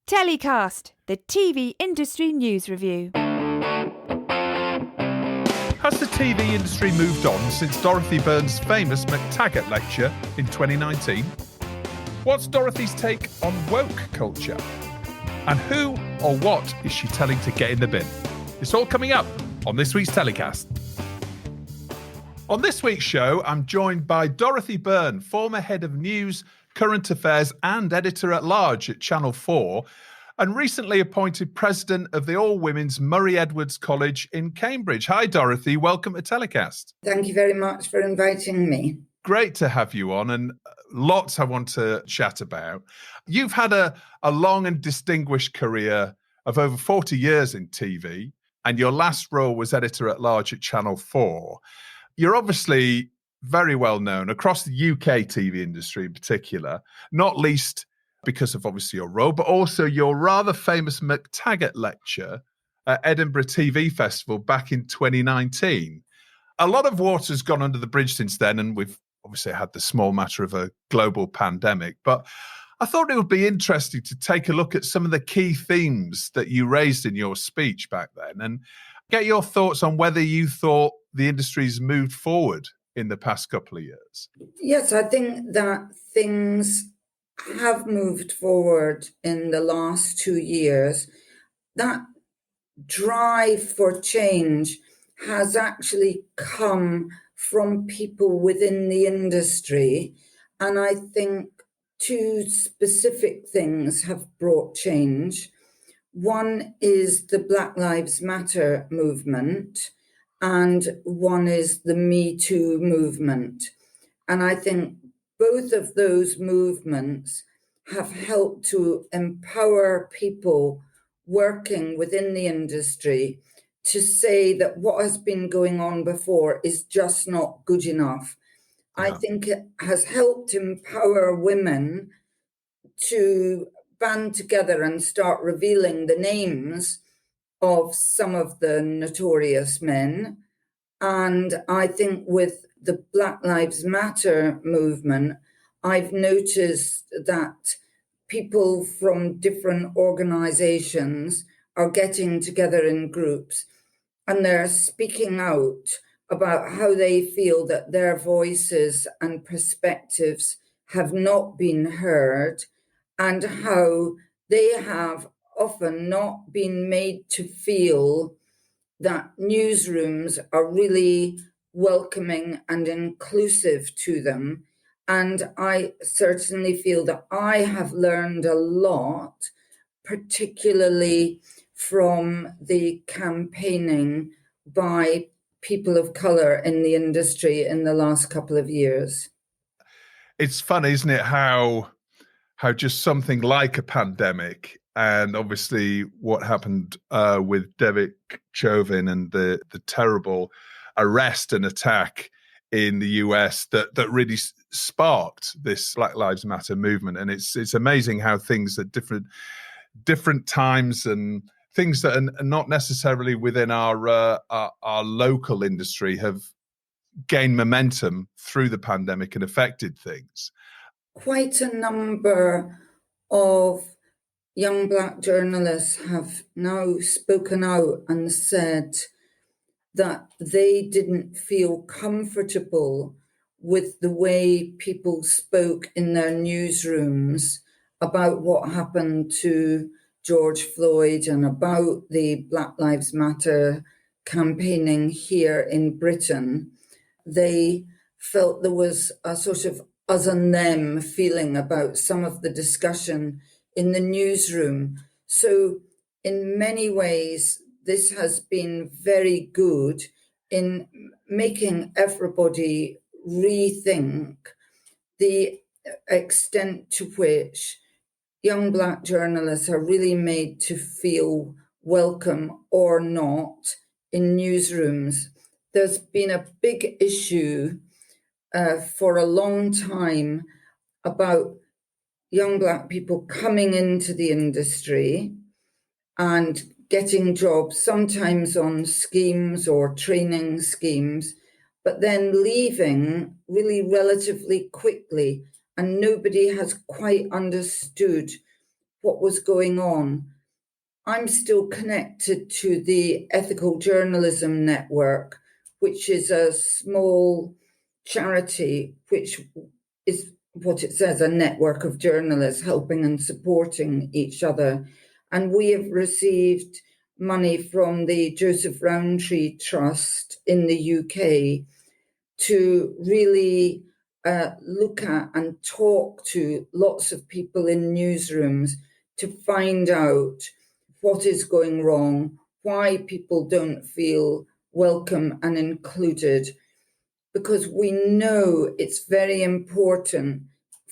TellyCast, the TV industry news review. Has the TV industry moved on since Dorothy Byrne's famous McTaggart lecture in 2019? What's Dorothy's take on woke culture? And who or what is she telling to get in the bin? It's all coming up on this week's TellyCast. On this week's show, I'm joined by Dorothy Byrne, former head of news, current affairs and editor-at-large at Channel 4, and recently appointed president of the all-women's Murray Edwards College in Cambridge. Hi, Dorothy. Welcome to TellyCast. Thank you very much for inviting me. Great to have you on, and lots I want to chat about. You've had a long and distinguished career of over 40 years in TV, and your last role was editor-at-large at Channel 4. You're obviously very well known across the UK TV industry in particular, not least because of obviously your role, but also your rather famous McTaggart lecture at Edinburgh TV Festival back in 2019. A lot of water's gone under the bridge since then, and we've obviously had the small matter of a global pandemic. But I thought it would be interesting to take a look at some of the key themes that you raised in your speech back then and get your thoughts on whether you thought the industry's moved forward in the past couple of years. Yes, I think that things have moved forward in the last 2 years. That drive for change has actually come from people within the industry. And I think two specific things have brought change. One is the Black Lives Matter movement, and one is the Me Too movement. And I think both of those movements have helped to empower people working within the industry to say that what has been going on before is just not good enough. Yeah. I think it has helped empower women to band together and start revealing the names of some of the notorious men. And I think with the Black Lives Matter movement, I've noticed that people from different organizations are getting together in groups and they're speaking out about how they feel that their voices and perspectives have not been heard and how they have often not been made to feel that newsrooms are really welcoming and inclusive to them. And I certainly feel that I have learned a lot, particularly from the campaigning by people of colour in the industry in the last couple of years. It's funny, isn't it, how just something like a pandemic and obviously what happened with Derek Chauvin and the terrible arrest and attack in the US that really sparked this Black Lives Matter movement. And it's amazing how things at different times and things that are not necessarily within our local industry have gained momentum through the pandemic and affected things. Quite a number of young Black journalists have now spoken out and said that they didn't feel comfortable with the way people spoke in their newsrooms about what happened to George Floyd and about the Black Lives Matter campaigning here in Britain. They felt there was a sort of us and them feeling about some of the discussion in the newsroom. So in many ways, this has been very good in making everybody rethink the extent to which young Black journalists are really made to feel welcome or not in newsrooms. There's been a big issue for a long time about young Black people coming into the industry and getting jobs, sometimes on schemes or training schemes, but then leaving really relatively quickly. And nobody has quite understood what was going on. I'm still connected to the Ethical Journalism Network, which is a small charity, which is what it says, a network of journalists helping and supporting each other. And we have received money from the Joseph Rowntree Trust in the UK to really look at and talk to lots of people in newsrooms to find out what is going wrong, why people don't feel welcome and included, because we know it's very important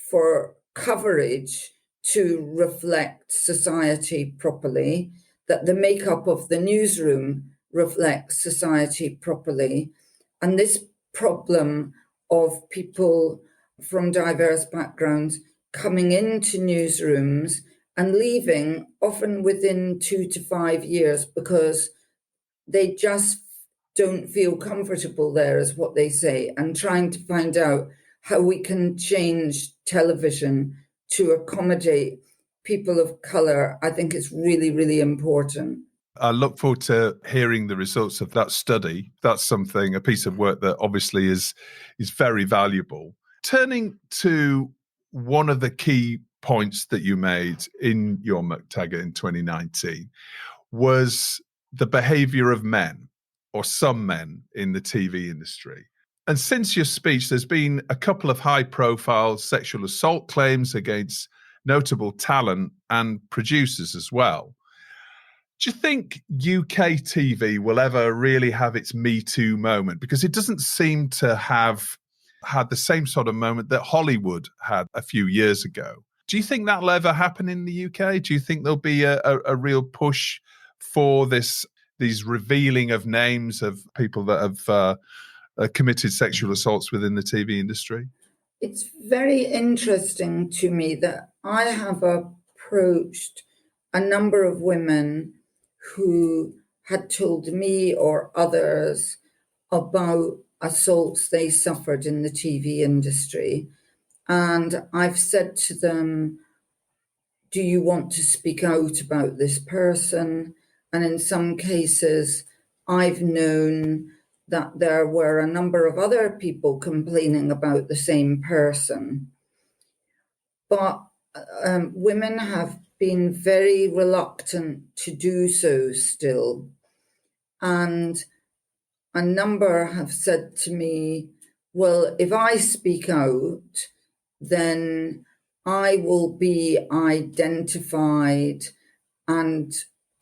for coverage to reflect society properly, that the makeup of the newsroom reflects society properly. And this problem of people from diverse backgrounds coming into newsrooms and leaving often within 2 to 5 years because they just don't feel comfortable there, is what they say, and trying to find out how we can change television to accommodate people of colour, I think is really, really important. I look forward to hearing the results of that study. That's something, a piece of work that obviously is very valuable. Turning to one of the key points that you made in your McTaggart in 2019 was the behaviour of men, or some men, in the TV industry. And since your speech, there's been a couple of high-profile sexual assault claims against notable talent and producers as well. Do you think UK TV will ever really have its Me Too moment? Because it doesn't seem to have had the same sort of moment that Hollywood had a few years ago. Do you think that'll ever happen in the UK? Do you think there'll be a real push for these revealing of names of people that have committed sexual assaults within the TV industry? It's very interesting to me that I have approached a number of women who had told me or others about assaults they suffered in the TV industry. And I've said to them, do you want to speak out about this person? And in some cases, I've known that there were a number of other people complaining about the same person. But women have been very reluctant to do so still. And a number have said to me, well, if I speak out, then I will be identified and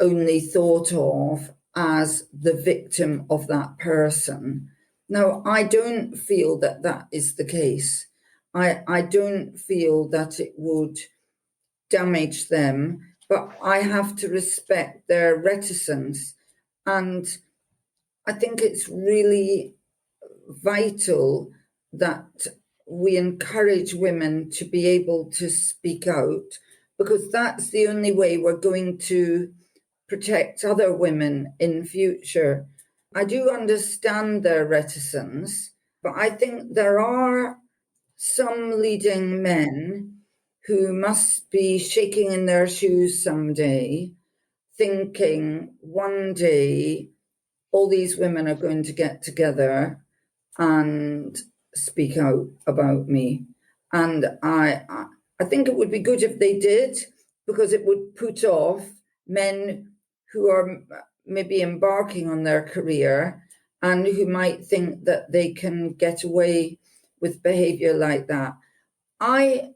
only thought of as the victim of that person. Now, I don't feel that that is the case. I don't feel that it would damage them, but I have to respect their reticence. And I think it's really vital that we encourage women to be able to speak out, because that's the only way we're going to protect other women in future. I do understand their reticence, but I think there are some leading men who must be shaking in their shoes someday, thinking one day all these women are going to get together and speak out about me. And I think it would be good if they did, because it would put off men who are maybe embarking on their career and who might think that they can get away with behaviour like that. I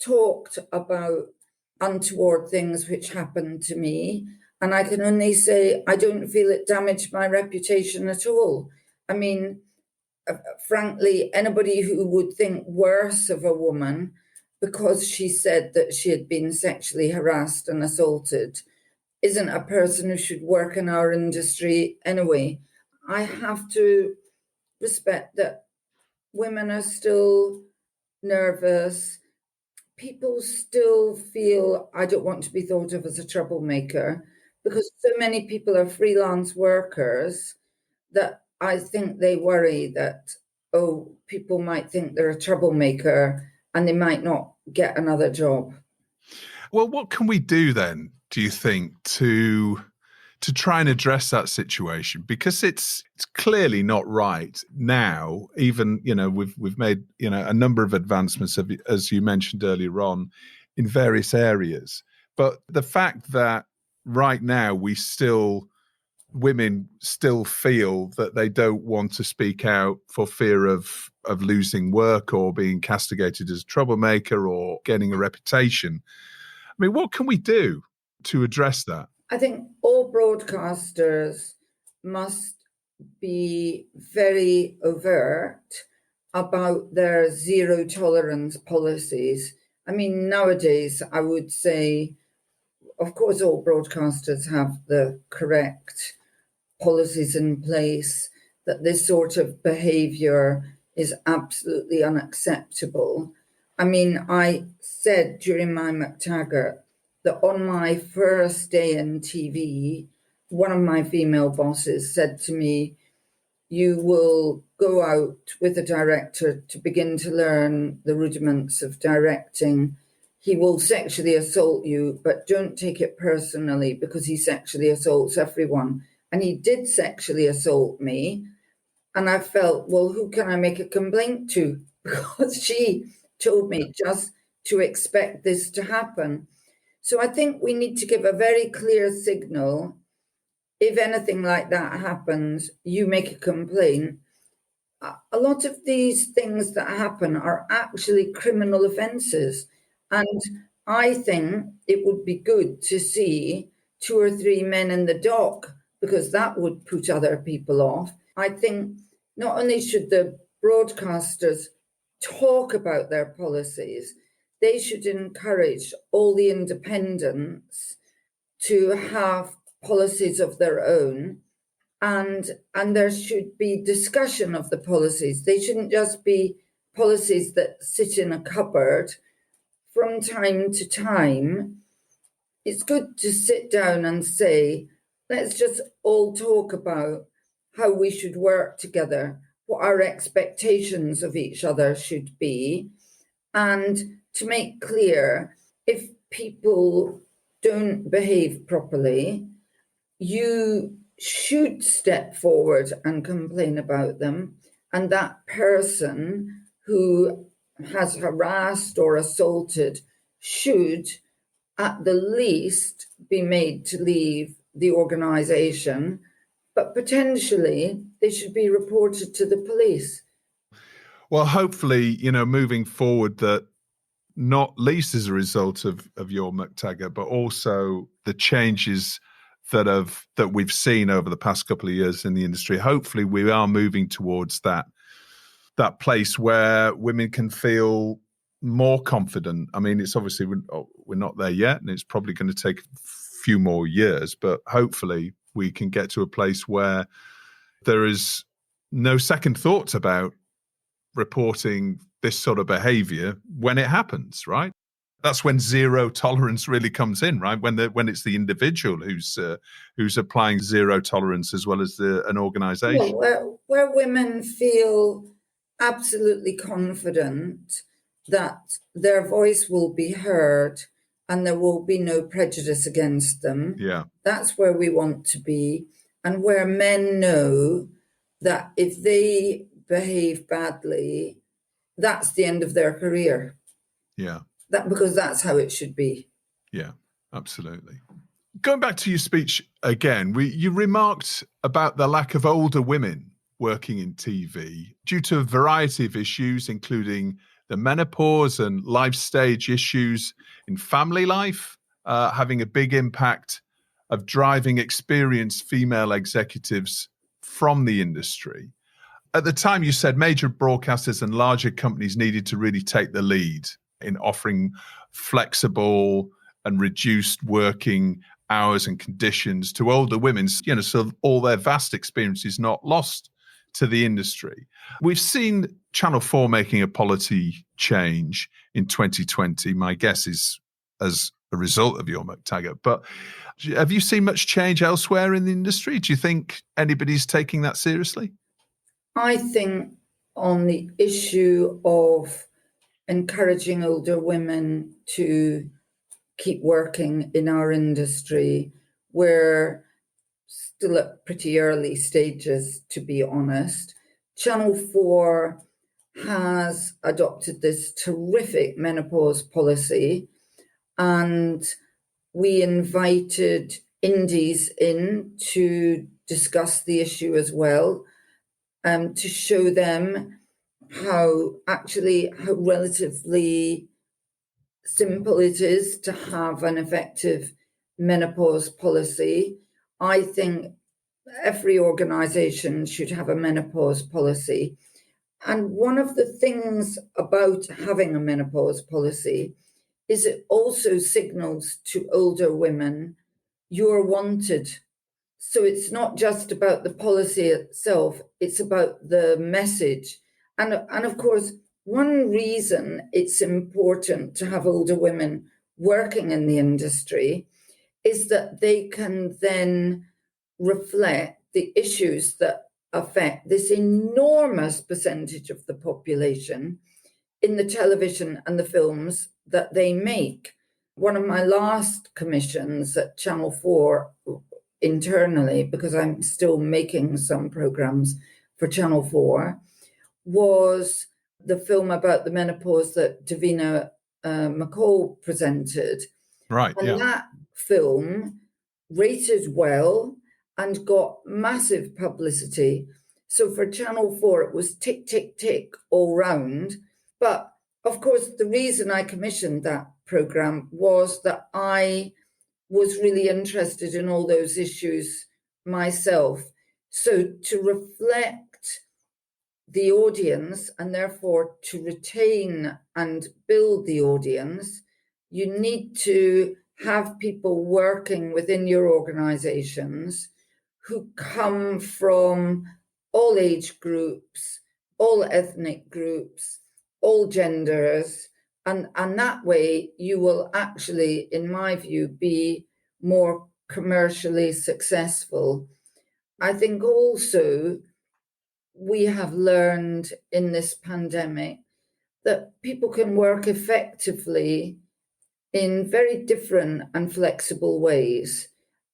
talked about untoward things which happened to me, and I can only say I don't feel it damaged my reputation at all. I mean, frankly, anybody who would think worse of a woman because she said that she had been sexually harassed and assaulted isn't a person who should work in our industry anyway. I have to respect that women are still nervous. People still feel I don't want to be thought of as a troublemaker, because so many people are freelance workers that I think they worry that, oh, people might think they're a troublemaker and they might not get another job. Well, what can we do then, do you think, to try and address that situation? Because it's clearly not right now. Even, we've made, a number of advancements, as you mentioned earlier on, in various areas. But the fact that right now women still feel that they don't want to speak out for fear of losing work or being castigated as a troublemaker or getting a reputation. I mean, what can we do to address that? I think all broadcasters must be very overt about their zero tolerance policies. I mean, nowadays, I would say, of course, all broadcasters have the correct policies in place, that this sort of behaviour is absolutely unacceptable. I mean, I said during my McTaggart that on my first day in TV, one of my female bosses said to me, "You will go out with a director to begin to learn the rudiments of directing. He will sexually assault you, but don't take it personally because he sexually assaults everyone." And he did sexually assault me. And I felt, well, who can I make a complaint to? Because she told me just to expect this to happen. So I think we need to give a very clear signal. If anything like that happens, you make a complaint. A lot of these things that happen are actually criminal offences. And I think it would be good to see 2 or 3 men in the dock, because that would put other people off. I think not only should the broadcasters talk about their policies, they should encourage all the independents to have policies of their own, and there should be discussion of the policies. They shouldn't just be policies that sit in a cupboard. From time to time, it's good to sit down and say, let's just all talk about how we should work together, what our expectations of each other should be, and to make clear if people don't behave properly, you should step forward and complain about them, and that person who has harassed or assaulted should at the least be made to leave the organisation, but potentially they should be reported to the police. Well, hopefully, moving forward, that not least as a result of your McTaggart, but also the changes that we've seen over the past couple of years in the industry. Hopefully, we are moving towards that place where women can feel more confident. I mean, it's obviously we're not there yet, and it's probably going to take a few more years, but hopefully we can get to a place where there is no second thoughts about reporting this sort of behavior when it happens, right? That's when zero tolerance really comes in, right? When it's the individual who's applying zero tolerance as well as an organisation. Well, where women feel absolutely confident that their voice will be heard and there will be no prejudice against them. Yeah. That's where we want to be. And where men know that if they behave badly, that's the end of their career. Yeah. Because that's how it should be. Yeah, absolutely. Going back to your speech again, you remarked about the lack of older women working in TV due to a variety of issues, including the menopause and life stage issues in family life, having a big impact of driving experienced female executives from the industry. At the time, you said major broadcasters and larger companies needed to really take the lead in offering flexible and reduced working hours and conditions to older women, so all their vast experience is not lost to the industry. We've seen Channel 4 making a policy change in 2020. My guess is as a result of your McTaggart. But have you seen much change elsewhere in the industry? Do you think anybody's taking that seriously? I think on the issue of encouraging older women to keep working in our industry. We're still at pretty early stages, to be honest. Channel 4 has adopted this terrific menopause policy, and we invited indies in to discuss the issue as well, to show them how relatively simple it is to have an effective menopause policy. I think every organisation should have a menopause policy. And one of the things about having a menopause policy is it also signals to older women, you're wanted. So it's not just about the policy itself, it's about the message. And of course, one reason it's important to have older women working in the industry is that they can then reflect the issues that affect this enormous percentage of the population in the television and the films that they make. One of my last commissions at Channel 4 internally, because I'm still making some programs for Channel 4, was the film about the menopause that Davina McCall presented. Right, and yeah. That film rated well and got massive publicity. So for Channel 4, it was tick, tick, tick all round. But of course, the reason I commissioned that program was that I was really interested in all those issues myself. So to reflect the audience and therefore to retain and build the audience, you need to have people working within your organizations who come from all age groups, all ethnic groups, all genders. And that way you will actually, in my view, be more commercially successful. I think also we have learned in this pandemic that people can work effectively in very different and flexible ways.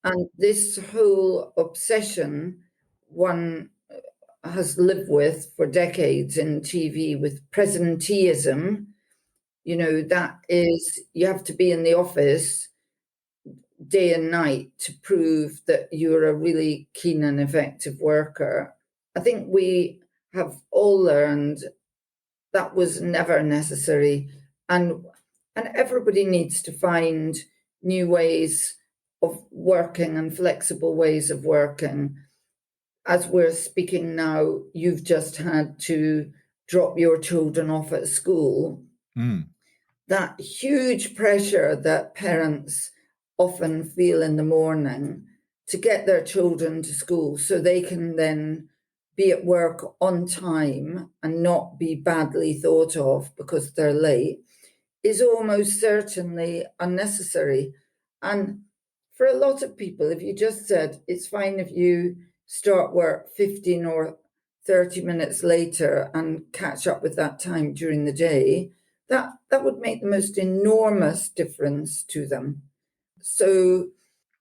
And this whole obsession one has lived with for decades in TV with presenteeism, that is, you have to be in the office day and night to prove that you're a really keen and effective worker. I think we have all learned that was never necessary. And everybody needs to find new ways of working and flexible ways of working. As we're speaking now, you've just had to drop your children off at school. That huge pressure that parents often feel in the morning to get their children to school so they can then be at work on time and not be badly thought of because they're late is almost certainly unnecessary. And for a lot of people, if you just said, it's fine if you start work 15 or 30 minutes later and catch up with that time during the day, that would make the most enormous difference to them. So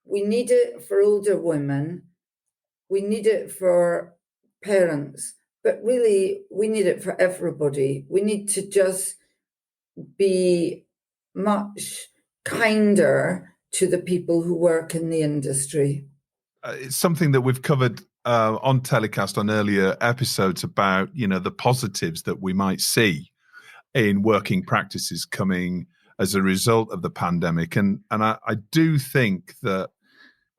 we need it for older women, we need it for parents, but really we need it for everybody. We need to just be much kinder to the people who work in the industry. It's something that we've covered on TellyCast on earlier episodes about, the positives that we might see in working practices coming as a result of the pandemic. And I do think that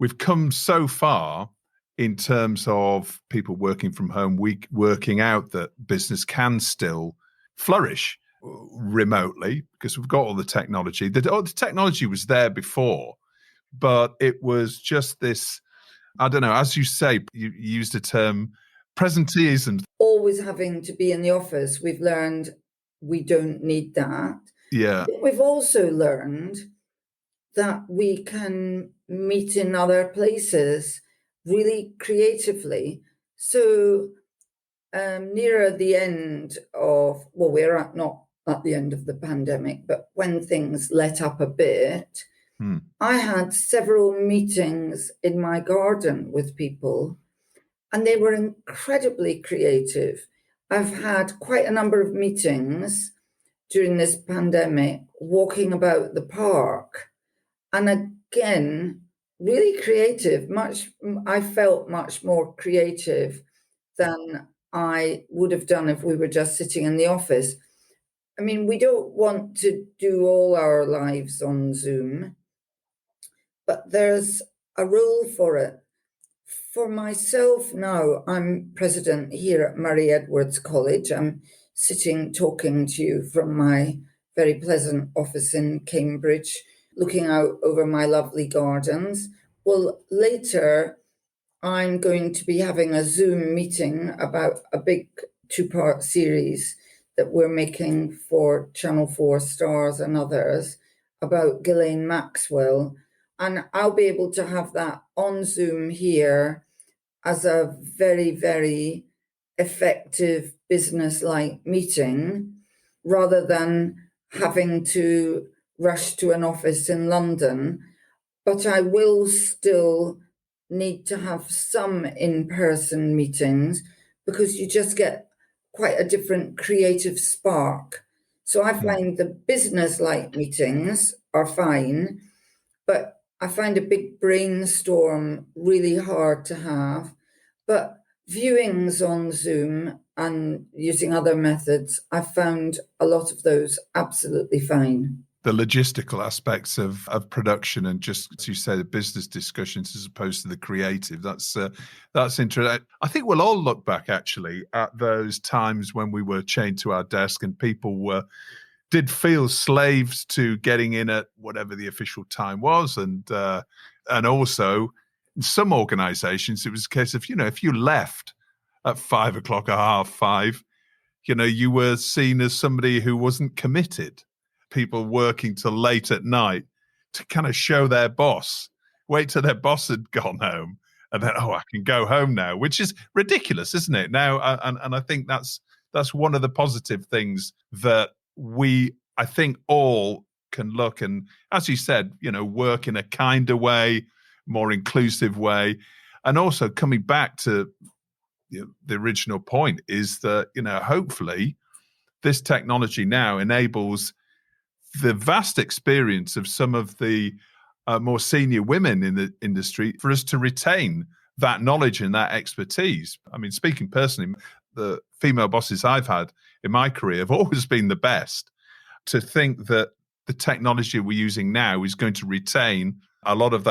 we've come so far in terms of people working from home, working out that business can still flourish remotely because we've got all the technology. The technology was there before, but it was just this, I don't know, as you say, you used the term presenteeism. Always having to be in the office, we've learned we don't need that. Yeah. We've also learned that we can meet in other places really creatively. So nearer the end of, we're not at the end of the pandemic, but when things let up a bit, I had several meetings in my garden with people, and they were incredibly creative. I've had quite a number of meetings during this pandemic walking about the park, and again, really creative. I felt much more creative than I would have done if we were just sitting in the office. I mean, we don't want to do all our lives on Zoom, but there's a role for it. For myself now, I'm president here at Murray Edwards College. I'm sitting talking to you from my very pleasant office in Cambridge, looking out over my lovely gardens. Well, later, I'm going to be having a Zoom meeting about a big two-part series that we're making for Channel 4 Stars and others about Ghislaine Maxwell. And I'll be able to have that on Zoom here as a very, very effective business-like meeting, rather than having to rush to an office in London. But I will still need to have some in-person meetings, because you just get quite a different creative spark. So I find the business-like meetings are fine, but I find a big brainstorm really hard to have. But viewings on Zoom and using other methods, I found a lot of those absolutely fine. The logistical aspects of production and just, as you say, the business discussions as opposed to the creative, that's interesting. I think we'll all look back actually at those times when we were chained to our desk and people did feel slaves to getting in at whatever the official time was. And also in some organizations, it was a case of, if you left at 5 o'clock or 5:30, you were seen as somebody who wasn't committed. People working till late at night to kind of show their boss, wait till their boss had gone home and then, I can go home now, which is ridiculous, isn't it? Now, and I think that's one of the positive things that I think all can look and, as you said, work in a kinder way, more inclusive way. And also coming back to the original point is that, hopefully this technology now enables the vast experience of some of the more senior women in the industry for us to retain that knowledge and that expertise. I mean, speaking personally, the female bosses I've had in my career have always been the best. To think that the technology we're using now is going to retain a lot of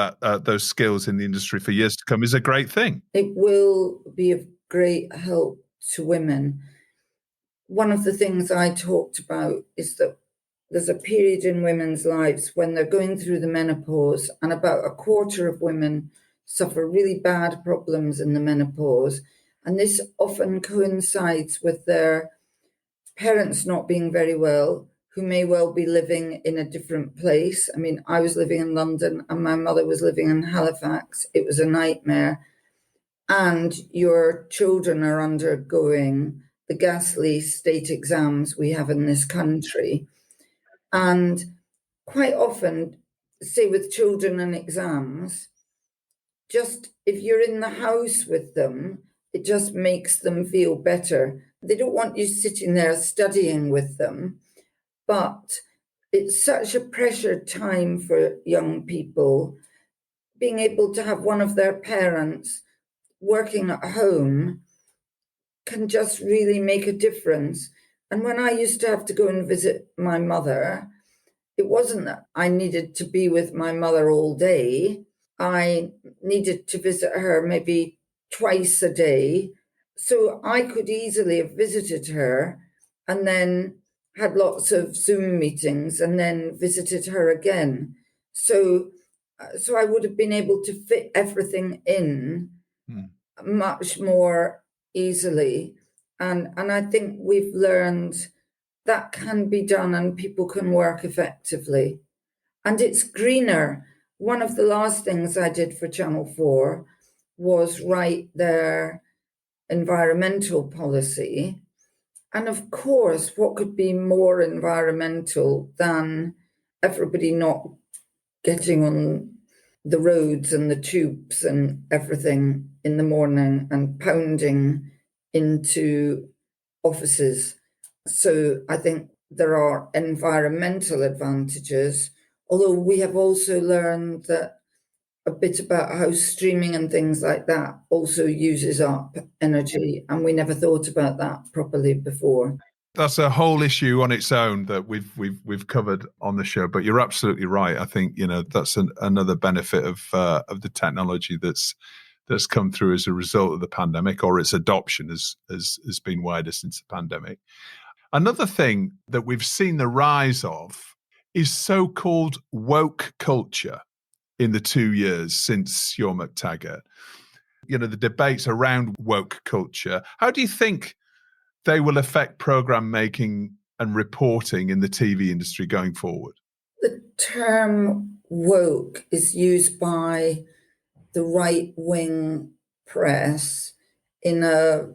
those skills in the industry for years to come is a great thing. It will be of great help to women. One of the things I talked about is that there's a period in women's lives when they're going through the menopause, and about a quarter of women suffer really bad problems in the menopause. And this often coincides with their parents not being very well, who may well be living in a different place. I mean, I was living in London and my mother was living in Halifax. It was a nightmare. And your children are undergoing the ghastly state exams we have in this country. And quite often, say with children and exams, just if you're in the house with them, it just makes them feel better. They don't want you sitting there studying with them, but it's such a pressured time for young people. Being able to have one of their parents working at home can just really make a difference. And when I used to have to go and visit my mother, it wasn't that I needed to be with my mother all day. I needed to visit her maybe twice a day. So I could easily have visited her and then had lots of Zoom meetings and then visited her again. So I would have been able to fit everything in much more easily. And I think we've learned that can be done and people can work effectively. And it's greener. One of the last things I did for Channel 4 was write their environmental policy. And of course, what could be more environmental than everybody not getting on the roads and the tubes and everything in the morning and pounding into offices. So I think there are environmental advantages, although we have also learned that a bit about how streaming and things like that also uses up energy, and we never thought about that properly before. That's a whole issue on its own that we've covered on the show. But you're absolutely right. I think that's another benefit of the technology that's come through as a result of the pandemic, or its adoption has been wider since the pandemic. Another thing that we've seen the rise of is so-called woke culture in the 2 years since your McTaggart. The debates around woke culture. How do you think they will affect program making and reporting in the TV industry going forward? The term woke is used by the right-wing press in a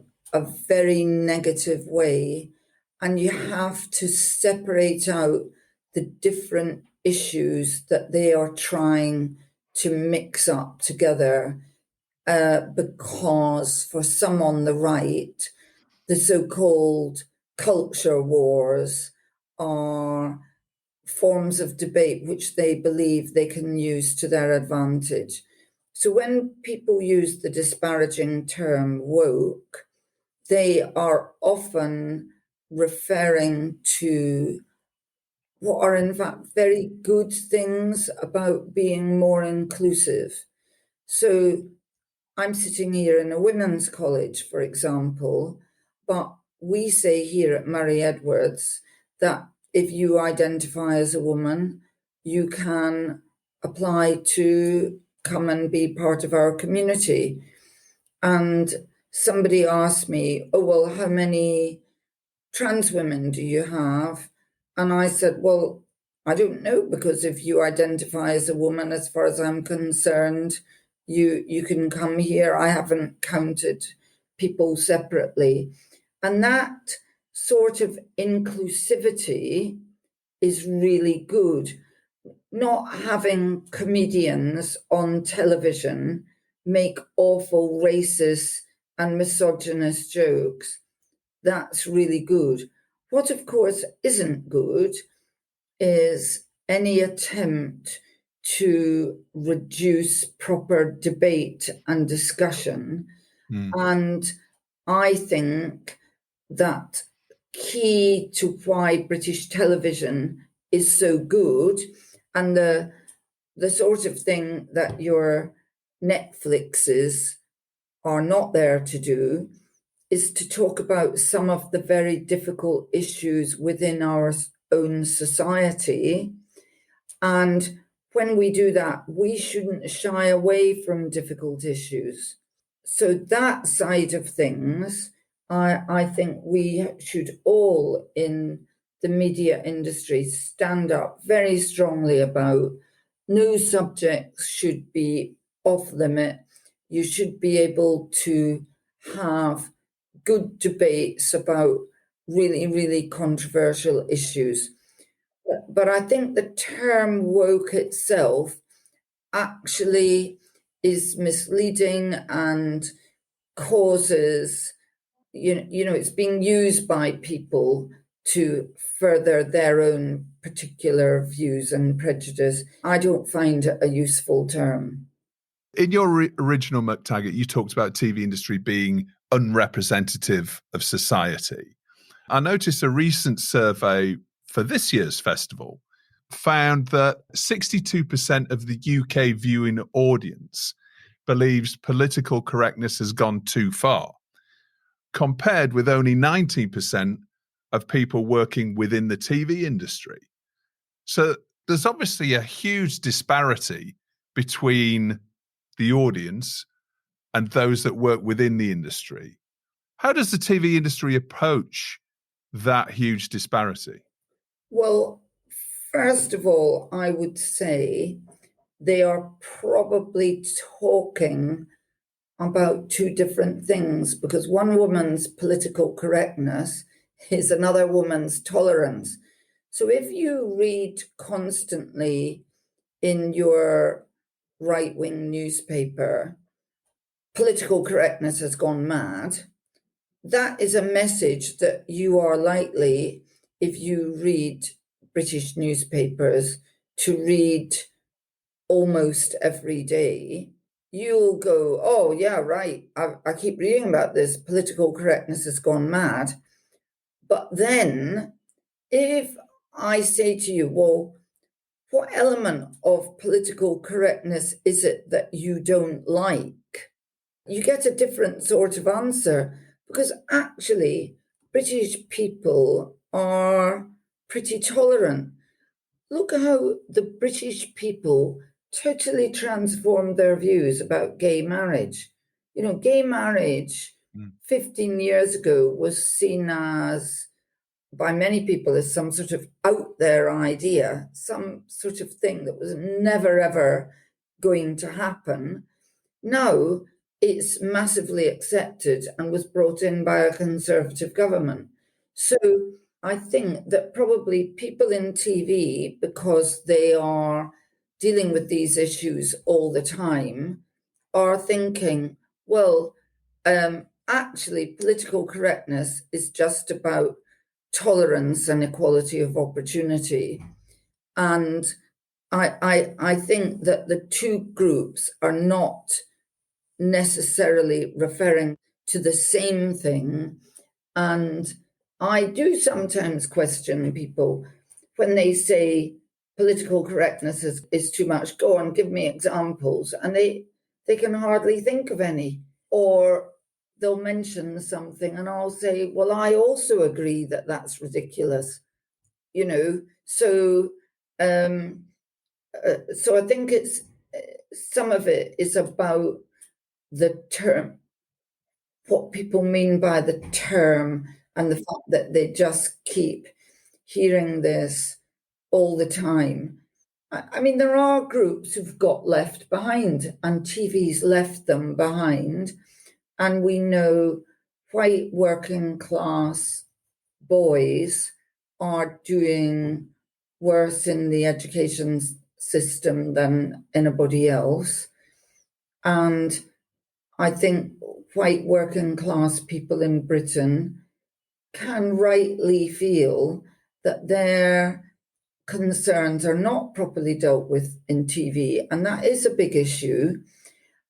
very negative way, and you have to separate out the different issues that they are trying to mix up together, because for some on the right, the so-called culture wars are forms of debate which they believe they can use to their advantage. So when people use the disparaging term woke, they are often referring to what are in fact very good things about being more inclusive. So I'm sitting here in a women's college, for example, but we say here at Murray Edwards that if you identify as a woman, you can apply to come and be part of our community. And somebody asked me, oh, well, how many trans women do you have? And I said, well, I don't know, because if you identify as a woman, as far as I'm concerned, you can come here. I haven't counted people separately. And that sort of inclusivity is really good. Not having comedians on television make awful racist and misogynist jokes, that's really good. What, of course, isn't good is any attempt to reduce proper debate and discussion. And I think that key to why British television is so good, and the sort of thing that your Netflixes are not there to do, is to talk about some of the very difficult issues within our own society. And when we do that, we shouldn't shy away from difficult issues. So that side of things, I think we should all in the media industry stand up very strongly about. No subjects should be off limit. You should be able to have good debates about really, really controversial issues. But I think the term woke itself actually is misleading and causes, it's being used by people to further their own particular views and prejudice. I don't find it a useful term. In your original McTaggart, you talked about TV industry being unrepresentative of society. I noticed a recent survey for this year's festival found that 62% of the UK viewing audience believes political correctness has gone too far, compared with only 19% of people working within the TV industry. So there's obviously a huge disparity between the audience and those that work within the industry. How does the TV industry approach that huge disparity? Well, first of all, I would say they are probably talking about two different things, because one woman's political correctness is another woman's tolerance. So if you read constantly in your right-wing newspaper, political correctness has gone mad, that is a message that you are likely, if you read British newspapers, to read almost every day. You'll go, oh, yeah, right, I keep reading about this, political correctness has gone mad. But then if I say to you, well, what element of political correctness is it that you don't like? You get a different sort of answer, because actually British people are pretty tolerant. Look how the British people totally transformed their views about gay marriage. You know, gay marriage 15 years ago was seen as, by many people, as some sort of out there idea, some sort of thing that was never, ever going to happen. Now it's massively accepted and was brought in by a Conservative government. So I think that probably people in TV, because they are dealing with these issues all the time, are thinking, well, actually, political correctness is just about tolerance and equality of opportunity. And I think that the two groups are not necessarily referring to the same thing. And I do sometimes question people when they say political correctness is too much. Go on, give me examples. And they can hardly think of any. Or they'll mention something and I'll say, well, I also agree that that's ridiculous. You know, so I think it's some of it is about the term, what people mean by the term, and the fact that they just keep hearing this all the time. I mean, there are groups who've got left behind, and TV's left them behind. And we know white working class boys are doing worse in the education system than anybody else. And I think white working class people in Britain can rightly feel that their concerns are not properly dealt with in TV. And that is a big issue.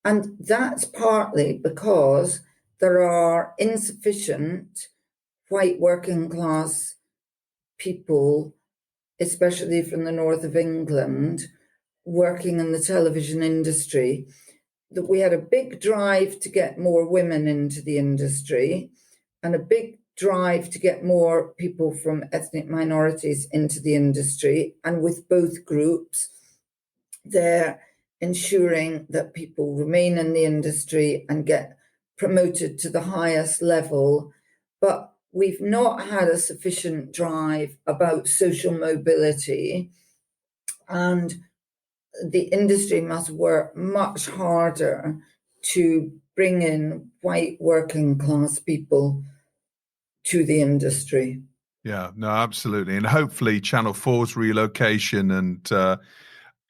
And that's partly because there are insufficient white working class people, especially from the north of England, working in the television industry. That we had a big drive to get more women into the industry and a big drive to get more people from ethnic minorities into the industry. And with both groups, they're ensuring that people remain in the industry and get promoted to the highest level. But we've not had a sufficient drive about social mobility, and the industry must work much harder to bring in white working class people to the industry. Yeah, no, absolutely. And hopefully Channel 4's relocation, and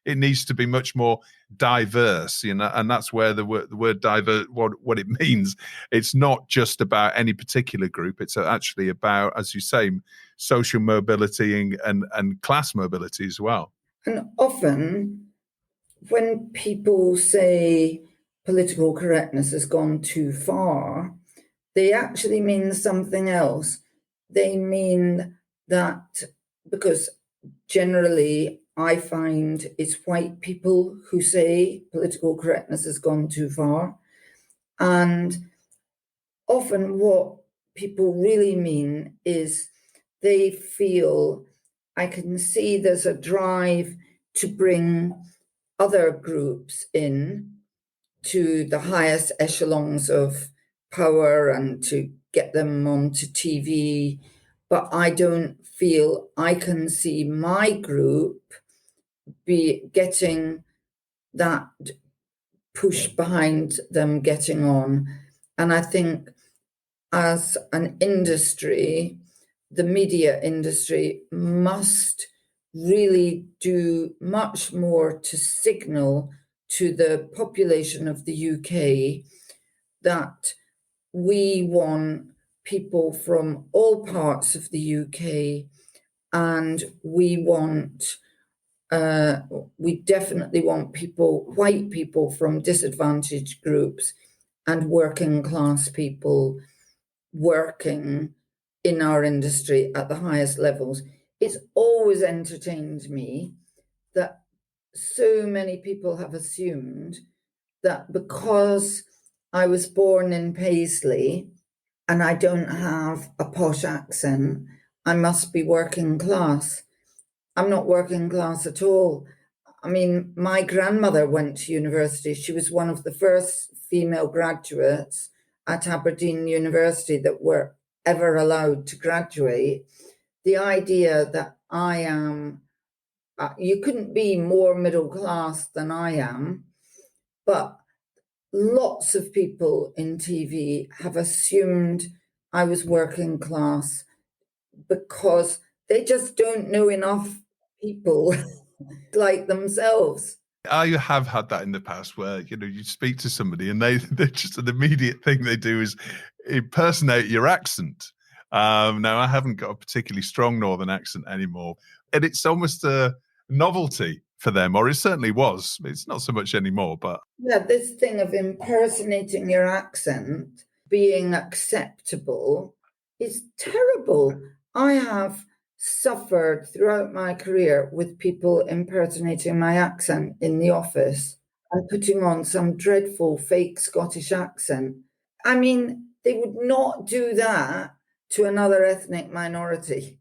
it needs to be much more diverse, you know, and that's where the word diverse, what it means. It's not just about any particular group. It's actually about, as you say, social mobility and class mobility as well. And often when people say political correctness has gone too far, they actually mean something else. They mean that, because generally I find it's white people who say political correctness has gone too far. And often what people really mean is they feel, I can see there's a drive to bring other groups in to the highest echelons of power and to get them onto TV. But I don't feel I can see my group be getting that push behind them getting on. And I think as an industry, the media industry must really do much more to signal to the population of the UK that we want people from all parts of the UK, and we definitely want white people from disadvantaged groups and working class people working in our industry at the highest levels. It's always entertained me that so many people have assumed that because I was born in Paisley and I don't have a posh accent, I must be working class. I'm not working class at all. I mean, my grandmother went to university. She was one of the first female graduates at Aberdeen University that were ever allowed to graduate. The idea that I am, you couldn't be more middle class than I am, but lots of people in TV have assumed I was working class because they just don't know enough people like themselves. I have had that in the past where, you speak to somebody and they just an immediate thing they do is impersonate your accent. Now, I haven't got a particularly strong Northern accent anymore. And it's almost a novelty for them, or it certainly was. It's not so much anymore, but... Yeah, this thing of impersonating your accent being acceptable is terrible. I have suffered throughout my career with people impersonating my accent in the office and putting on some dreadful fake Scottish accent. I mean, they would not do that to another ethnic minority,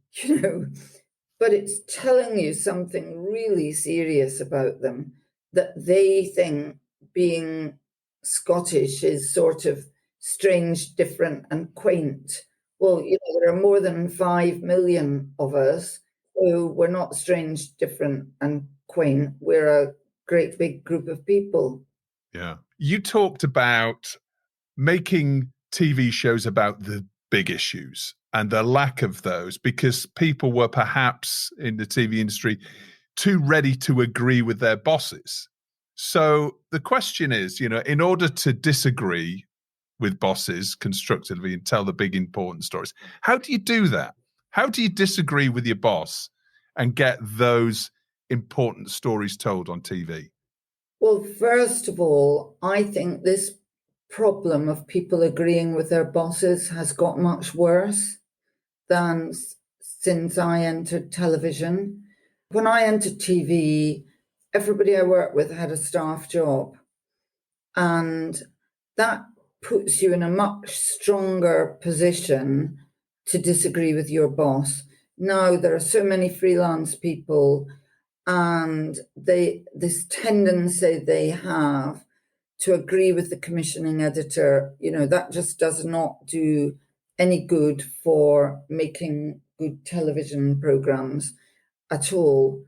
but it's telling you something really serious about them, that they think being Scottish is sort of strange, different, and quaint. Well, there are more than 5 million of us, so we're not strange, different, and quaint. We're a great big group of people. Yeah. You talked about making TV shows about the big issues and the lack of those because people were perhaps in the TV industry too ready to agree with their bosses. So the question is, in order to disagree with bosses constructively and tell the big important stories, how do you do that? How do you disagree with your boss and get those important stories told on TV? Well, first of all, I think this problem of people agreeing with their bosses has got much worse than since I entered television. When I entered TV, everybody I worked with had a staff job, and that puts you in a much stronger position to disagree with your boss. Now there are so many freelance people, and this tendency they have to agree with the commissioning editor, that just does not do any good for making good television programs at all.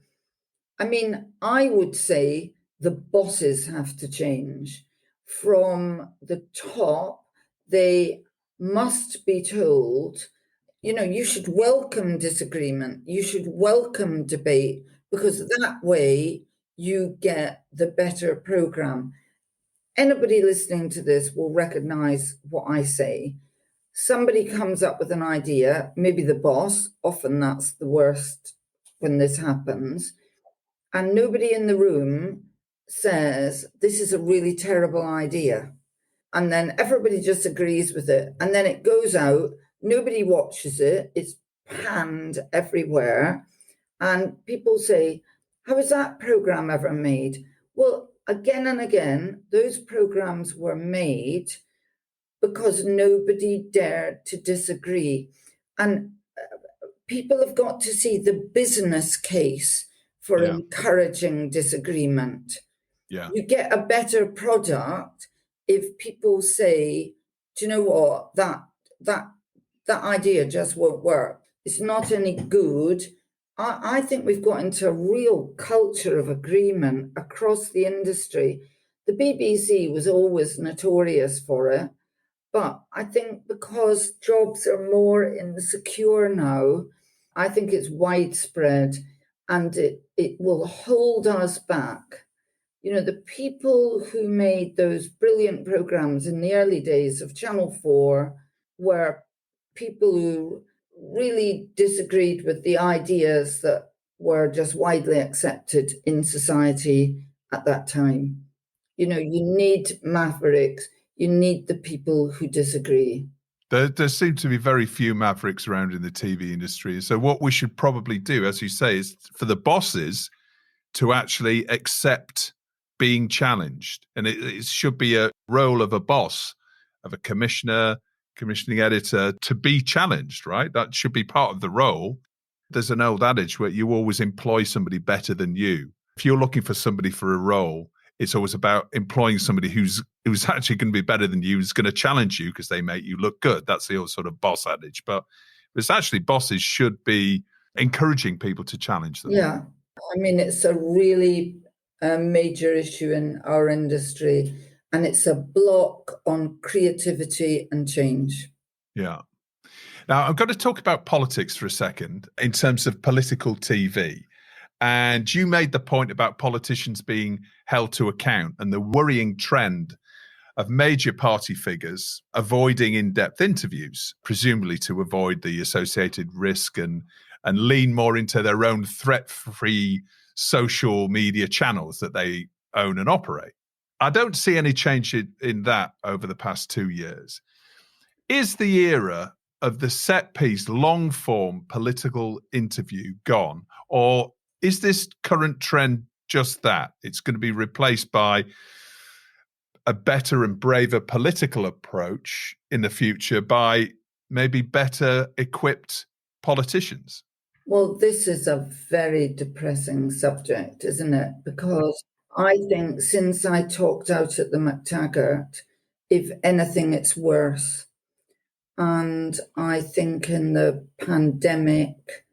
I mean, I would say the bosses have to change. From the top, they must be told, you should welcome disagreement, you should welcome debate, because that way you get the better program. Anybody listening to this will recognize what I say. Somebody comes up with an idea, maybe the boss, often that's the worst when this happens, and nobody in the room says, this is a really terrible idea. And then everybody just agrees with it. And then it goes out, nobody watches it, it's panned everywhere. And people say, how was that program ever made? Well, again and again, those programs were made because nobody dared to disagree. And people have got to see the business case for encouraging disagreement. Yeah. You get a better product if people say, do you know what, that idea just won't work. It's not any good. I think we've got into a real culture of agreement across the industry. The BBC was always notorious for it, but I think because jobs are more insecure now, I think it's widespread. and it will hold us back. You know, the people who made those brilliant programs in the early days of Channel 4 were people who really disagreed with the ideas that were just widely accepted in society at that time. You know, you need mavericks, you need the people who disagree. There seem to be very few mavericks around in the TV industry. So what we should probably do, as you say, is for the bosses to actually accept being challenged. And it should be a role of a boss, of a commissioner, commissioning editor, to be challenged, right? That should be part of the role. There's an old adage where you always employ somebody better than you. If you're looking for somebody for a role, it's always about employing somebody who's actually going to be better than you, who's going to challenge you because they make you look good. That's the old sort of boss adage. But it's actually bosses should be encouraging people to challenge them. Yeah. I mean, it's a really major issue in our industry, and it's a block on creativity and change. Yeah. Now, I'm going to talk about politics for a second in terms of political TV. And you made the point about politicians being held to account and the worrying trend of major party figures avoiding in-depth interviews, presumably to avoid the associated risk and lean more into their own threat-free social media channels that they own and operate. I don't see any change in that over the past 2 years. Is the era of the set-piece, long-form political interview gone, or is this current trend just that? It's going to be replaced by a better and braver political approach in the future by maybe better equipped politicians? Well, this is a very depressing subject, isn't it? Because I think since I talked out at the McTaggart, if anything, it's worse. And I think in the pandemic,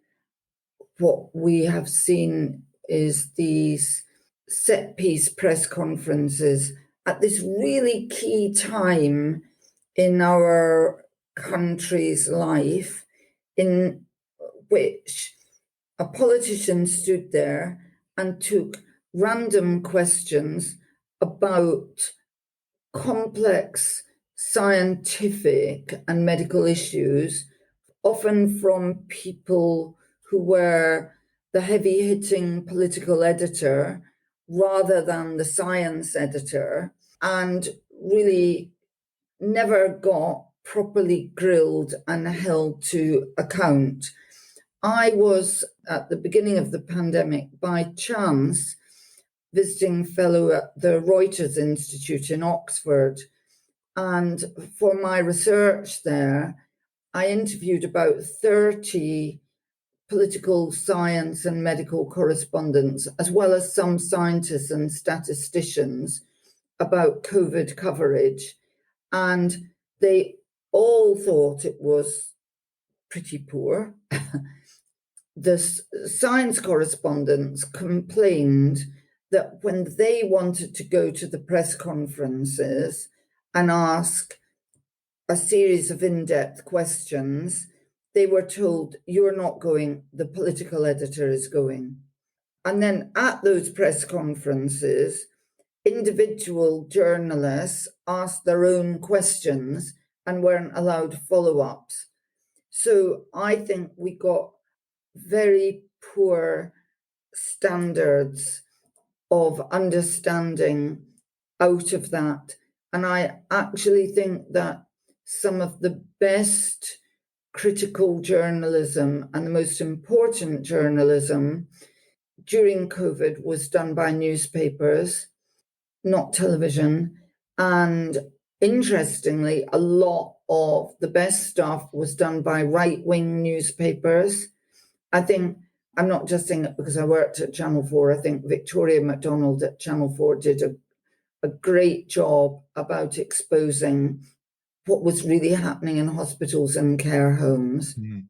what we have seen is these set-piece press conferences at this really key time in our country's life, in which a politician stood there and took random questions about complex scientific and medical issues, often from people who were the heavy-hitting political editor rather than the science editor, and really never got properly grilled and held to account. I was, at the beginning of the pandemic, by chance, visiting fellow at the Reuters Institute in Oxford. And for my research there, I interviewed about 30 political science and medical correspondents, as well as some scientists and statisticians, about COVID coverage. And they all thought it was pretty poor. The science correspondents complained that when they wanted to go to the press conferences and ask a series of in-depth questions, they were told, "You're not going, the political editor is going." And then at those press conferences, individual journalists asked their own questions and weren't allowed follow-ups. So I think we got very poor standards of understanding out of that. And I actually think that some of the best critical journalism and the most important journalism during COVID was done by newspapers, not television. And interestingly, a lot of the best stuff was done by right-wing newspapers. I think, I'm not just saying it because I worked at Channel 4, I think Victoria MacDonald at Channel 4 did a great job about exposing what was really happening in hospitals and care homes. Mm.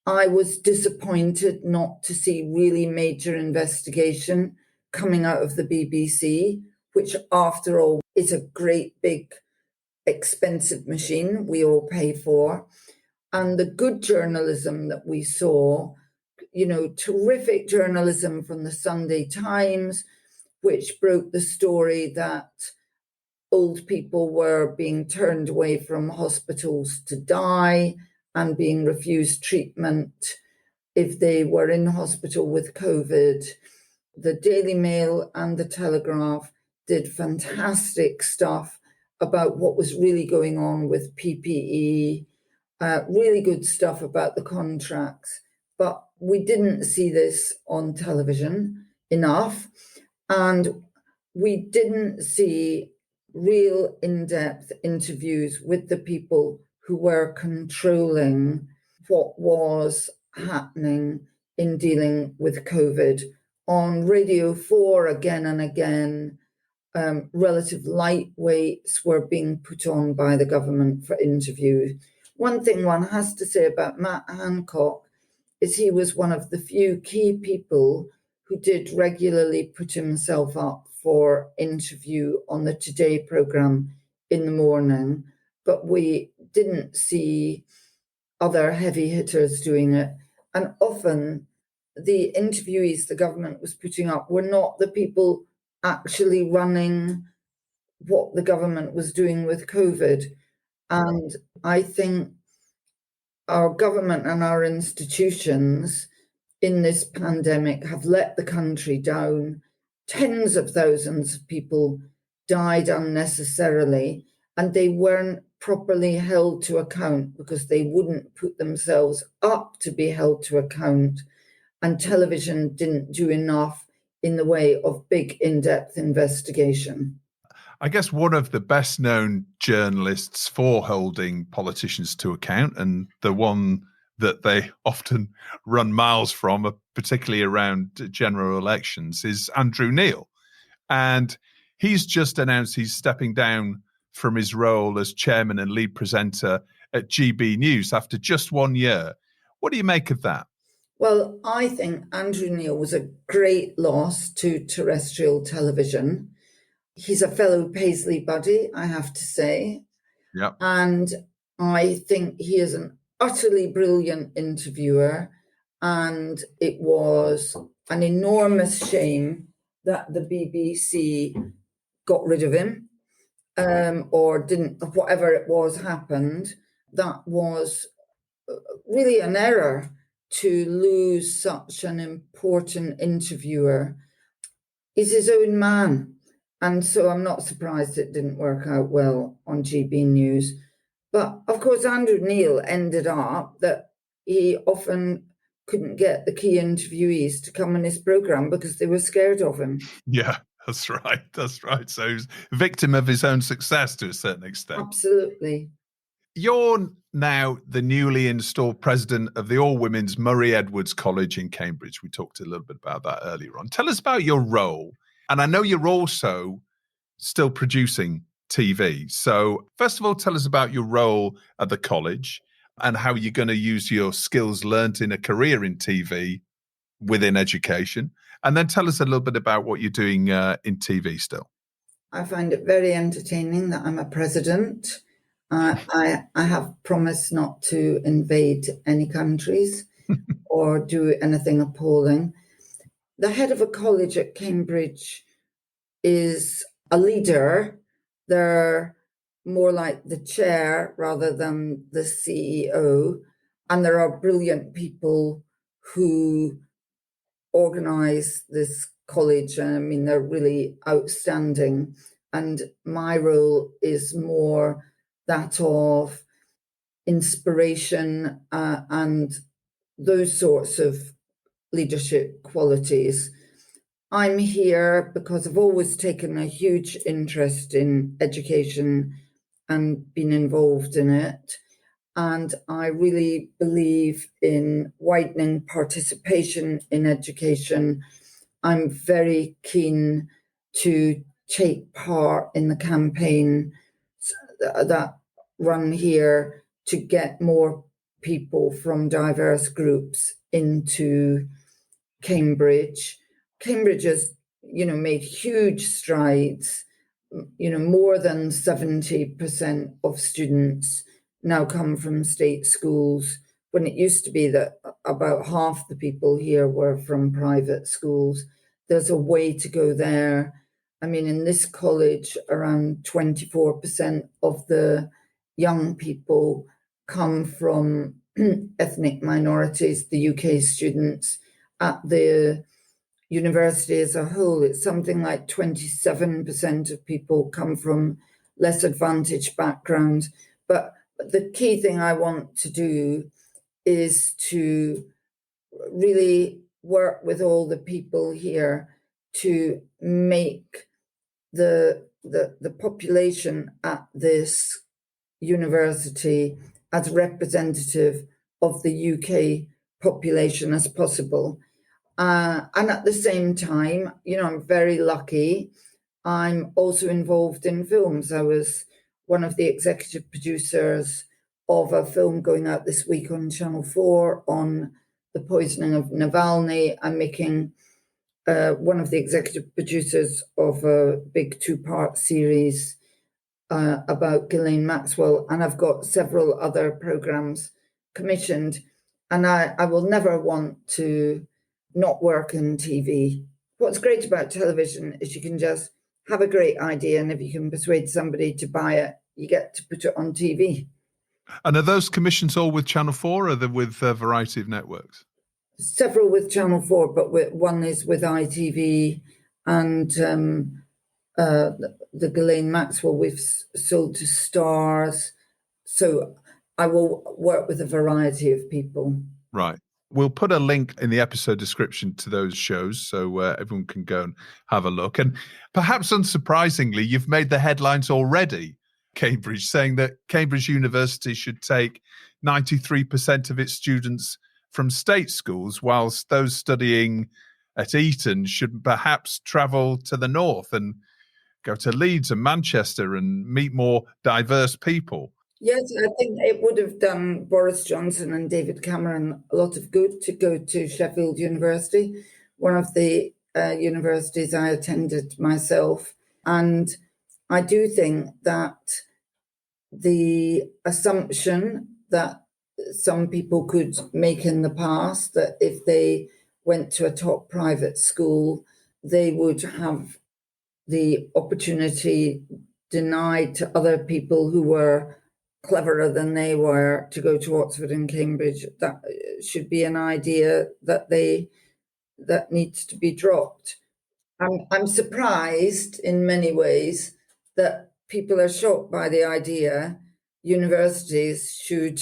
I was disappointed not to see really major investigation coming out of the BBC, which after all is a great big expensive machine we all pay for. And the good journalism that we saw terrific journalism from the Sunday Times, which broke the story that old people were being turned away from hospitals to die and being refused treatment if they were in hospital with COVID. The Daily Mail and the Telegraph did fantastic stuff about what was really going on with PPE, really good stuff about the contracts. But we didn't see this on television enough. And we didn't see real in-depth interviews with the people who were controlling what was happening in dealing with COVID. On Radio 4, again and again, relative lightweights were being put on by the government for interviews. One thing one has to say about Matt Hancock is he was one of the few key people who did regularly put himself up for interview on the Today programme in the morning, but we didn't see other heavy hitters doing it. And often the interviewees the government was putting up were not the people actually running what the government was doing with COVID. And I think our government and our institutions in this pandemic have let the country down. Tens of thousands of people died unnecessarily, and they weren't properly held to account because they wouldn't put themselves up to be held to account. And television didn't do enough in the way of big in-depth investigation. I guess one of the best known journalists for holding politicians to account, and the one that they often run miles from, particularly around general elections, is Andrew Neil. And he's just announced he's stepping down from his role as chairman and lead presenter at GB News after just 1 year. What do you make of that? Well, I think Andrew Neil was a great loss to terrestrial television. He's a fellow Paisley buddy, I have to say. Yeah. And I think he is an utterly brilliant interviewer. And it was an enormous shame that the BBC got rid of him, or didn't, whatever it was happened. That was really an error to lose such an important interviewer. He's his own man. And so I'm not surprised it didn't work out well on GB News. But of course, Andrew Neil ended up that he often couldn't get the key interviewees to come on his programme because they were scared of him. Yeah, that's right. That's right. So he's a victim of his own success to a certain extent. Absolutely. You're now the newly installed president of the all-women's Murray Edwards College in Cambridge. We talked a little bit about that earlier on. Tell us about your role. And I know you're also still producing TV. So first of all, tell us about your role at the college and how you're going to use your skills learnt in a career in TV within education. And then tell us a little bit about what you're doing in TV still. I find it very entertaining that I'm a president. I have promised not to invade any countries or do anything appalling. The head of a college at Cambridge is a leader. They're more like the chair rather than the CEO. And there are brilliant people who organise this college. I mean, they're really outstanding. And my role is more that of inspiration and those sorts of leadership qualities. I'm here because I've always taken a huge interest in education and been involved in it. And I really believe in widening participation in education. I'm very keen to take part in the campaign that run here to get more people from diverse groups into Cambridge. Cambridge has, made huge strides. More than 70% of students now come from state schools. when it used to be that about half the people here were from private schools. There's a way to go there. I mean, in this college, around 24% of the young people come from ethnic minorities, the UK students. At the university as a whole, it's something like 27% of people come from less advantaged backgrounds. But the key thing I want to do is to really work with all the people here to make the population at this university as representative of the UK population as possible. And at the same time, I'm very lucky. I'm also involved in films. I was one of the executive producers of a film going out this week on Channel 4 on the poisoning of Navalny. I'm making one of the executive producers of a big 2-part series about Ghislaine Maxwell, and I've got several other programs commissioned, and I will never want to not work in TV. What's great about television is you can just have a great idea, and if you can persuade somebody to buy it, you get to put it on TV. And are those commissions all with Channel 4 or are they with a variety of networks? Several with Channel 4, but one is with ITV, and the Ghislaine Maxwell we've sold to Stars. So I will work with a variety of people. Right. We'll put a link in the episode description to those shows so everyone can go and have a look. And perhaps unsurprisingly, you've made the headlines already, Cambridge, saying that Cambridge University should take 93% of its students from state schools, whilst those studying at Eton should perhaps travel to the north and go to Leeds and Manchester and meet more diverse people. Yes, I think it would have done Boris Johnson and David Cameron a lot of good to go to Sheffield University, one of the universities I attended myself. And I do think that the assumption that some people could make in the past, that if they went to a top private school, they would have the opportunity denied to other people who were cleverer than they were to go to Oxford and Cambridge. That should be an idea that needs to be dropped. I'm surprised in many ways that people are shocked by the idea universities should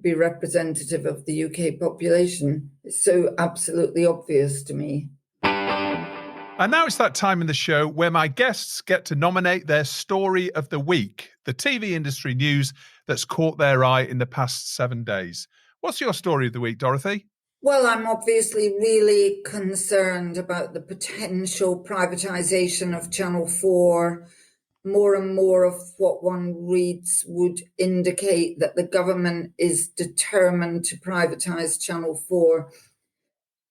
be representative of the UK population. It's so absolutely obvious to me. And now it's that time in the show where my guests get to nominate their story of the week, the TV industry news that's caught their eye in the past 7 days. What's your story of the week, Dorothy? Well, I'm obviously really concerned about the potential privatization of Channel 4. More and more of what one reads would indicate that the government is determined to privatize Channel 4.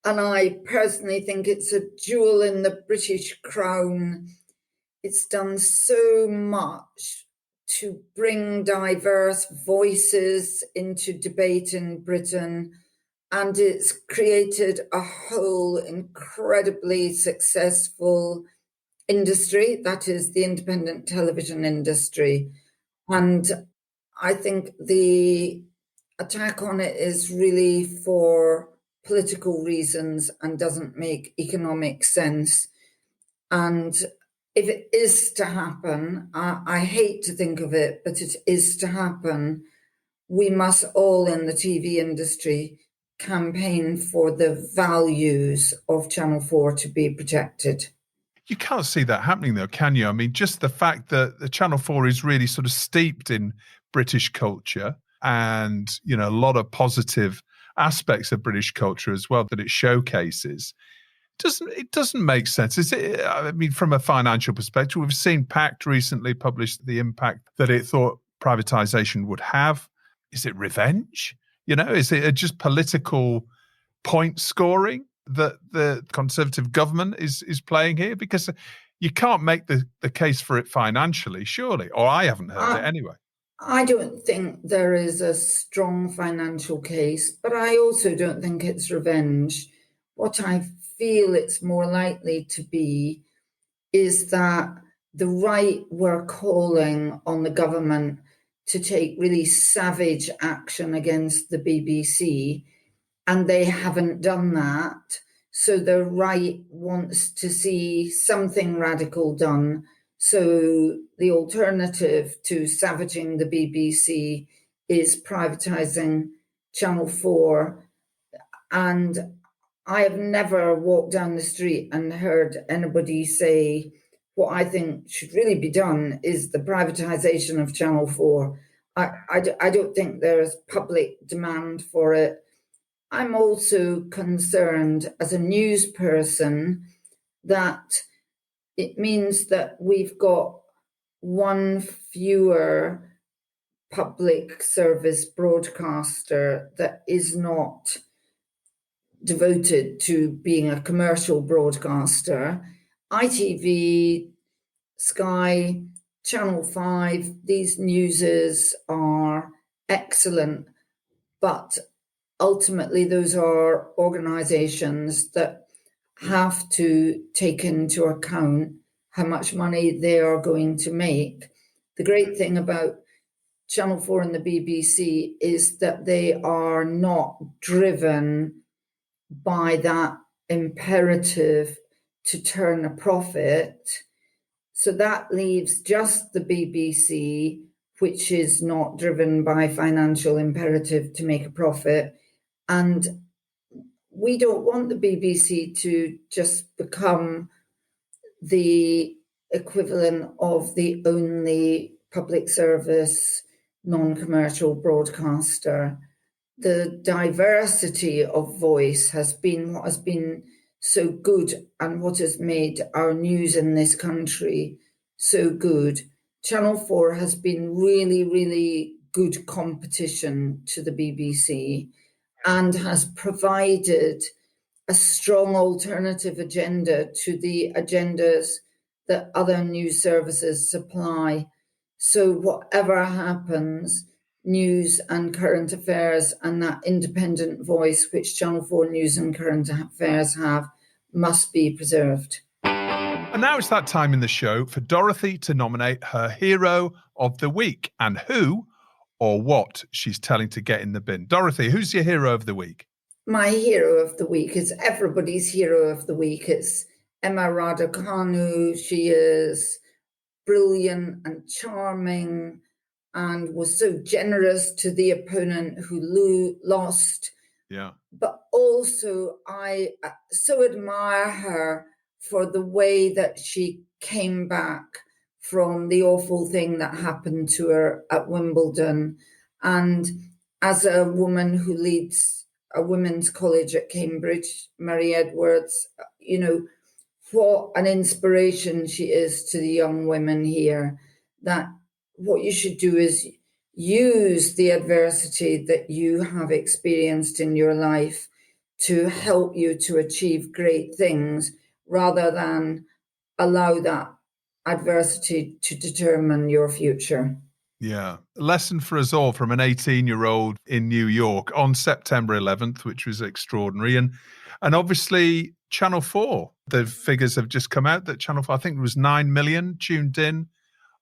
And I personally think it's a jewel in the British crown. It's done so much to bring diverse voices into debate in Britain. And it's created a whole incredibly successful industry, that is the independent television industry. And I think the attack on it is really for political reasons and doesn't make economic sense. And if it is to happen, I hate to think of it, but it is to happen, we must all in the TV industry campaign for the values of Channel 4 to be protected. You can't see that happening, though, can you? I mean, just the fact that the Channel 4 is really sort of steeped in British culture and, a lot of positive aspects of British culture as well that it showcases. It doesn't make sense. I mean, from a financial perspective, we've seen PACT recently publish the impact that it thought privatization would have. Is it revenge? Is it just political point scoring that the Conservative government is playing here? Because you can't make the case for it financially, surely, or I haven't heard it anyway. I don't think there is a strong financial case, but I also don't think it's revenge. What I feel it's more likely to be is that the right were calling on the government to take really savage action against the BBC, and they haven't done that. So the right wants to see something radical done. So the alternative to savaging the BBC is privatising Channel 4. And I have never walked down the street and heard anybody say what I think should really be done is the privatisation of Channel 4. I don't think there's public demand for it. I'm also concerned as a news person that it means that we've got one fewer public service broadcaster that is not devoted to being a commercial broadcaster. ITV, Sky, Channel 5, these newses are excellent, but ultimately those are organisations that have to take into account how much money they are going to make. The great thing about Channel 4 and the BBC is that they are not driven by that imperative to turn a profit. So that leaves just the BBC, which is not driven by financial imperative to make a profit. And we don't want the BBC to just become the equivalent of the only public service, non-commercial broadcaster. The diversity of voice has been what has been so good and what has made our news in this country so good. Channel 4 has been really, really good competition to the BBC and has provided a strong alternative agenda to the agendas that other news services supply. So whatever happens, news and current affairs and that independent voice which Channel 4 News and Current Affairs have must be preserved. And now it's that time in the show for Dorothy to nominate her hero of the week and who or what she's telling to get in the bin. Dorothy, who's your hero of the week? My hero of the week is everybody's hero of the week. It's Emma Raducanu. She is brilliant and charming and was so generous to the opponent who lost. Yeah. But also, I so admire her for the way that she came back from the awful thing that happened to her at Wimbledon. And as a woman who leads a women's college at Cambridge, Mary Edwards, you know, what an inspiration she is to the young women here, that what you should do is use the adversity that you have experienced in your life to help you to achieve great things rather than allow that adversity to determine your future. Yeah. A lesson for us all from an 18-year-old in New York on September 11th, which was extraordinary. And obviously Channel 4, the figures have just come out that Channel 4, I think it was 9 million tuned in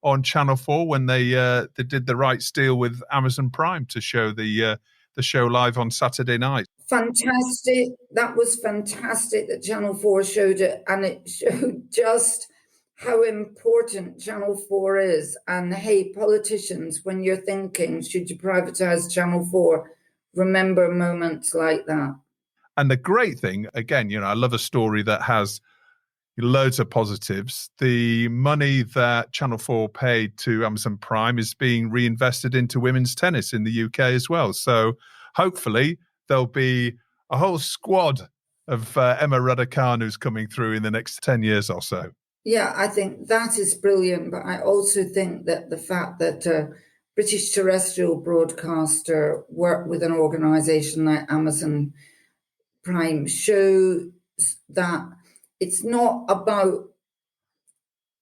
on Channel 4 when they did the rights deal with Amazon Prime to show the show live on Saturday night. Fantastic. That was fantastic that Channel 4 showed it, and it showed just how important Channel 4 is. And hey, politicians, when you're thinking, should you privatise Channel 4, remember moments like that. And the great thing, again, you know, I love a story that has loads of positives. The money that Channel 4 paid to Amazon Prime is being reinvested into women's tennis in the UK as well. So hopefully there'll be a whole squad of Emma Raducanu's coming through in the next 10 years or so. Yeah, I think that is brilliant. But I also think that the fact that a British terrestrial broadcaster worked with an organisation like Amazon Prime shows that it's not about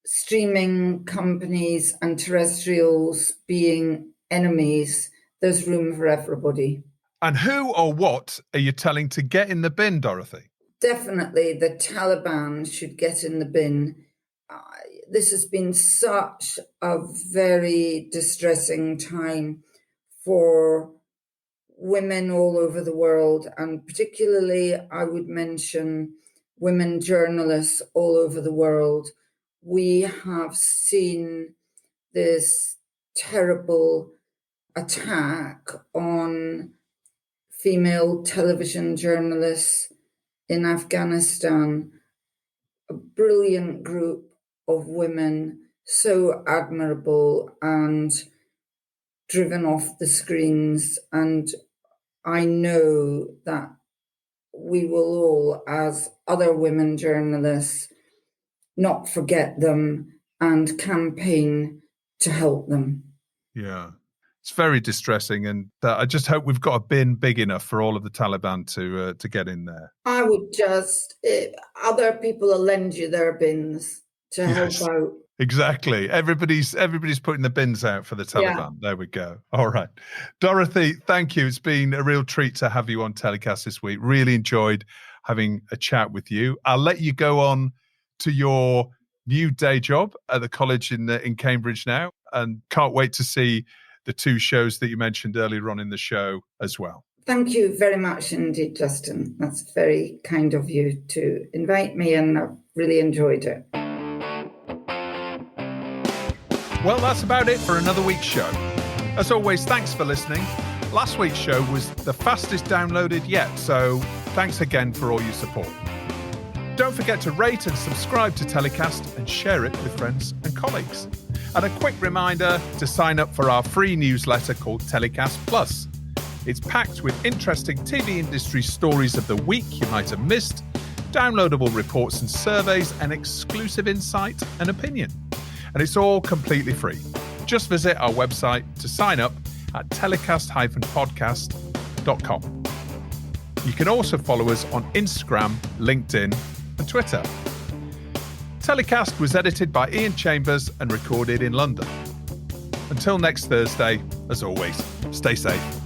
streaming companies and terrestrials being enemies. There's room for everybody. And who or what are you telling to get in the bin, Dorothy? Definitely the Taliban should get in the bin. This has been such a very distressing time for women all over the world, and particularly I would mention women journalists all over the world. We have seen this terrible attack on female television journalists in Afghanistan, a brilliant group of women, so admirable, and driven off the screens. And I know that we will all, as other women journalists, not forget them and campaign to help them. Yeah, it's very distressing. And I just hope we've got a bin big enough for all of the Taliban to get in there. I would just, other people will lend you their bins to help out. Exactly. Everybody's putting the bins out for the Taliban. Yeah. There we go. All right. Dorothy, thank you. It's been a real treat to have you on TellyCast this week. Really enjoyed having a chat with you. I'll let you go on to your new day job at the college in Cambridge now, and can't wait to see the 2 shows that you mentioned earlier on in the show as well. Thank you very much indeed, Justin. That's very kind of you to invite me, and I've really enjoyed it. Well, that's about it for another week's show. As always, thanks for listening. Last week's show was the fastest downloaded yet, so thanks again for all your support. Don't forget to rate and subscribe to TellyCast and share it with friends and colleagues. And a quick reminder to sign up for our free newsletter called TellyCast Plus. It's packed with interesting TV industry stories of the week you might have missed, downloadable reports and surveys, and exclusive insight and opinion. And it's all completely free. Just visit our website to sign up at telecast-podcast.com. You can also follow us on Instagram, LinkedIn, and Twitter. TellyCast was edited by Ian Chambers and recorded in London. Until next Thursday, as always, stay safe.